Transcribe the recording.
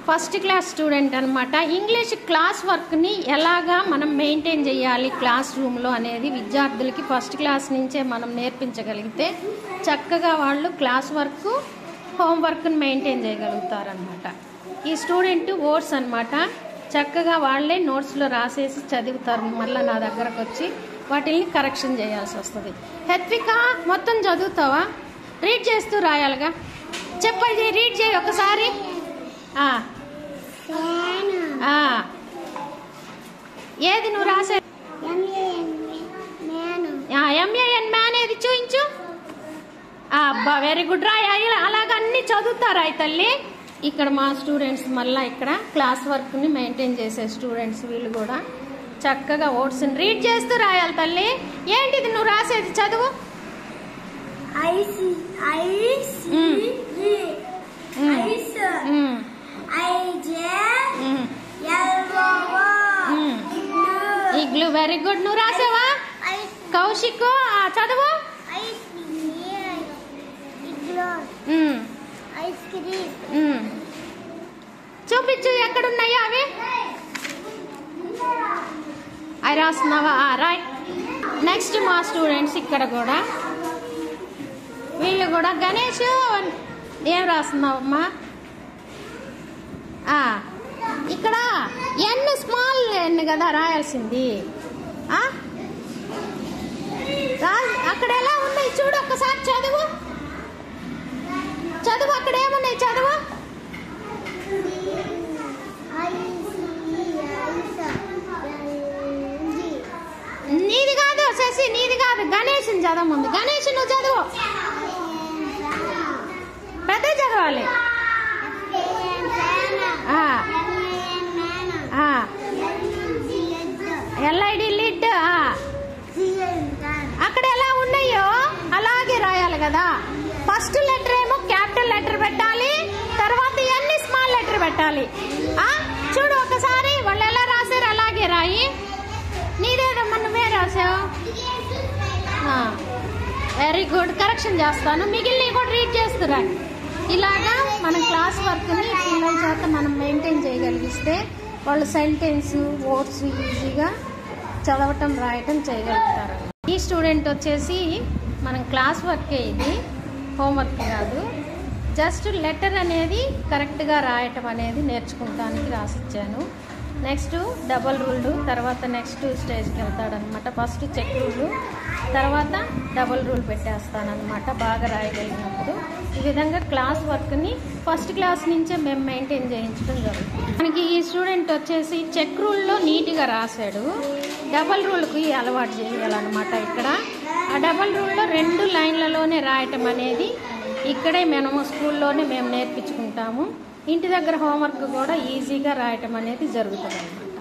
First class student అనమాట. English class వర్క్ని ఎలాగా మనం మెయింటైన్ చేయాలి క్లాస్ రూమ్లో అనేది విద్యార్థులకి ఫస్ట్ క్లాస్ నుంచే మనం నేర్పించగలిగితే చక్కగా వాళ్ళు క్లాస్ వర్క్ హోంవర్క్ని మెయింటైన్ చేయగలుగుతారనమాట. ఈ స్టూడెంట్ ఓట్స్ అనమాట. చక్కగా వాళ్ళే నోట్స్లో రాసేసి చదువుతారు. మళ్ళీ నా దగ్గరకు వచ్చి వాటిని కరెక్షన్ చేయాల్సి వస్తుంది. హెత్విక మొత్తం చదువుతావా? రీడ్ చేస్తూ రాయాలిగా. చెప్పది రీడ్ చేయి ఒకసారి. ఏది నువ్వు రాసే? ఎంఏఎన్ మ్యాన్ ఏది చూయించు. అబ్బా వెరీ గుడ్ రా. అలాగ అన్ని చదువుతారా తల్లి? ఇక్కడ మా స్టూడెంట్స్ మళ్ళీ ఇక్కడ క్లాస్ వర్క్ని మెయింటైన్ చేసే స్టూడెంట్స్ వీళ్ళు కూడా చక్కగా ఓట్స్ని రీడ్ చేస్తూ రాయాలి తల్లి. ఏంటిది నువ్వు రాసేది? చదువు. ఇగ్లు వెరీ గుడ్. నువ్వు రాసావా కౌశిక్? చదువు. చూపించు ఎక్కడున్నాయో అవి. అవి రాస్తున్నావా? రైట్. నెక్స్ట్ మా స్టూడెంట్స్ ఇక్కడ కూడా వీళ్ళు కూడా గణేష్ ఏం రాస్తున్నావమ్మా? ఇక్కడ ఎన్ స్మాల్ ఎన్ కదా రాయాల్సింది. అక్కడ ఎలా ఉన్నాయి చూడు ఒక్కసారి. చదువు చదువు. అక్కడ ఏమున్నాయి చదువు. నీది కాదు శశి, నీది కాదు. గణేష్ చదవ ముందు. గణేష్ నువ్వు చదువు. పెద్ద చదవాలి. LID lid. అక్కడ ఎలా ఉన్నాయో అలాగే రాయాలి కదా. ఫస్ట్ లెటర్ ఏమో క్యాపిటల్ లెటర్ పెట్టాలి, తర్వాత ఎన్ని స్మాల్ లెటర్ పెట్టాలి. చూడు ఒకసారి వాళ్ళు ఎలా రాశారు అలాగే రాయి. నీదేదమ్మా నువ్వే రాసావు. Very good. కరెక్షన్ చేస్తాను. మిగిలినవి కూడా రీడ్ చేస్తురా. ఇలాగా మన క్లాస్ వర్క్ని పిల్లల చేత మనం మెయింటైన్ చేయగలిగిస్తే వాళ్ళు సెంటెన్స్ వర్డ్స్ ఈజీగా చదవటం రాయటం చేయగలుగుతారు. ఈ స్టూడెంట్ వచ్చేసి మనం క్లాస్ వర్కే, ఇది హోంవర్క్ కాదు. జస్ట్ లెటర్ అనేది కరెక్ట్గా రాయటం అనేది నేర్చుకుంటానికి రాసిచ్చాను. నెక్స్ట్ డబల్ రూల్డ్, తర్వాత నెక్స్ట్ స్టేజ్కి వెళ్తాడనమాట. ఫస్ట్ చెక్ రూల్, తర్వాత డబల్ రూల్ పెట్టేస్తానమాట బాగా రాయగలిగినప్పుడు. ఈ విధంగా క్లాస్ వర్క్ని ఫస్ట్ క్లాస్ నుంచే మేము మెయింటైన్ చేయించడం జరుగుతుంది. మనకి ఈ స్టూడెంట్ వచ్చేసి చెక్ రూల్లో నీట్గా రాశాడు. డబల్ రూల్కి అలవాటు చేయాలన్నమాట. ఇక్కడ ఆ డబల్ రూల్లో 2 లైన్లలోనే రాయటం అనేది ఇక్కడే మేము స్కూల్లోనే మేము నేర్పించుకుంటాము. ఇంటి దగ్గర హోంవర్క్ కూడా ఈజీగా రాయటం అనేది జరుగుతుంది అన్నమాట.